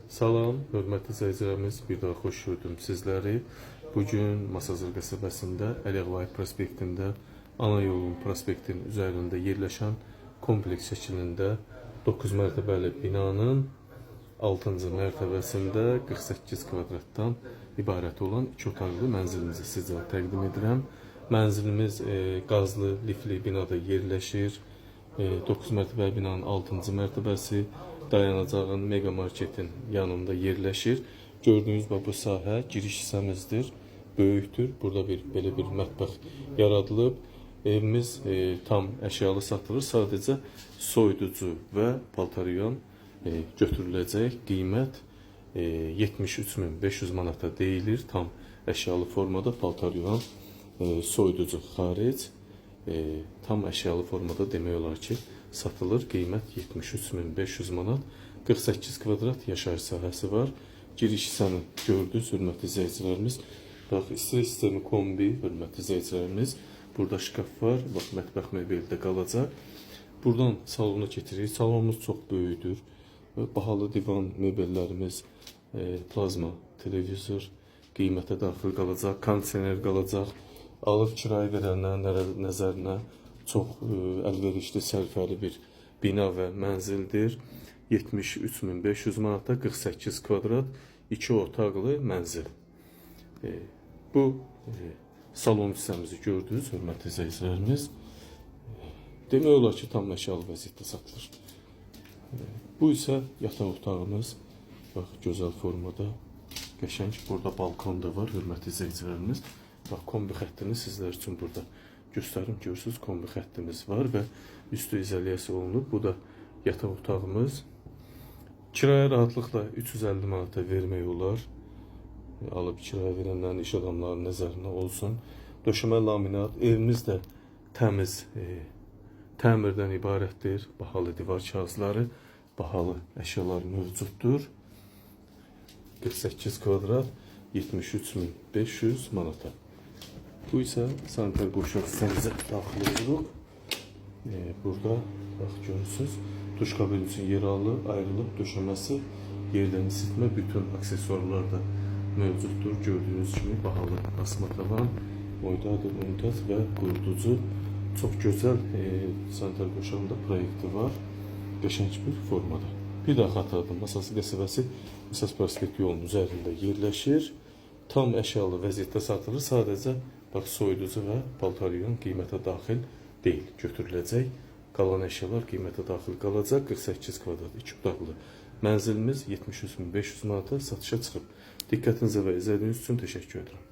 Salam, hörmətli izləyicilərimiz, bir daha xoş gördüm sizləri. Bugün Masazır qəsəbəsində Əliyev Vahid prospektində, ana yolun prospektin üzərində yerləşən kompleks şəklində 9 mərtəbəli binanın 6-cı mərtəbəsində 48 kvadratdan ibarət olan 2 otaqlı mənzilimizi sizə təqdim edirəm. Mənzilimiz qazlı, lifli binada yerləşir. 9 mərtəbəli binanın 6-cı mərtəbəsi dayanacağın mega marketin yanında yerləşir. Gördüyünüz bu sahə giriş hissəmizdir. Böyükdür. Burada belə bir mətbəx yaradılıb. Evimiz tam əşyalı satılır. Sadəcə soyuducu və paltaryon götürüləcək. Qiymət 73.500 manata deyilir. Tam əşyalı formada paltaryon, soyuducu xaric, tam əşyalı formada demək olar ki satılır. Qiymət 73.500 manat. 48 kvadrat yaşayış sahəsi var. Giriş hissəni gördünüz, hörmətli izləyicilərimiz. Bax, istifa sistemi kombi, hörmətli izləyicilərimiz. Burada şkaf var. Bax, mətbəx mebeli də qalacaq. Buradan salona keçirik. Salonumuz çox böyükdür. Bahalı divan mebellərimiz, plazma televizor qiymətə daxil qalacaq. Kondisioner qalacaq. Alıb kirayə verənlərin nəzərinə çox əlverişli, sərfəli bir bina və mənzildir. 73.500 manata 48 kvadrat 2 otaqlı mənzil. Bu salon hissəmizi gördünüz, hörmətli izləyicilərimiz. Demək olar ki, tam əşyalı vəziyyətdə satılır. Bu isə yataq otağımız. Bax, gözəl formada, qəşəng. Burada balkon da var, hörmətli izləyicilərimiz. Bax, kombi xəttini sizlər üçün burada göstərim. Görürsünüz, kombi xəttimiz var və üstü izolyasiya olunub. Bu da yataq otağımız. Kirayə rahatlıqla 350 manata vermək olar. Alıb kirayə verənlərin, iş adamlarının nəzərinə olsun. Döşəmə laminat. Evimiz də təmiz təmirdən ibarətdir. Bahalı divar kağızları, bahalı əşyalar mövcuddur. 48 kvadrat 73.500 manata. Bu isə sanitar qoşaq hissəmizə daxil oluruq. Burada bax, görürsünüz, duş kabini üçün yer ayrılıb, döşəməsi, yerdən isitmə, bütün aksesuarlar da mövcuddur. Gördüyünüz kimi bahalı asma tavan, unitaz və quruducu. Çox gözəl sanitar qoşağında proyekti var. Qəşəng bir formada. Bir daha xatırladım, Masazır qəsəbəsi Masaz prospekt yolunun üzərində yerləşir. Tam əşyalı vəziyyətdə satılır. Sadəcə bax, soyuducu və paltaryon qiymətə daxil deyil, götürüləcək. Qalan əşyalar qiymətə daxil qalacaq. 48 kvadrat 2 otaqlı mənzilimiz 73.500 manata satışa çıxıb. Diqqətinizə və izlədiyiniz üçün təşəkkür edirəm.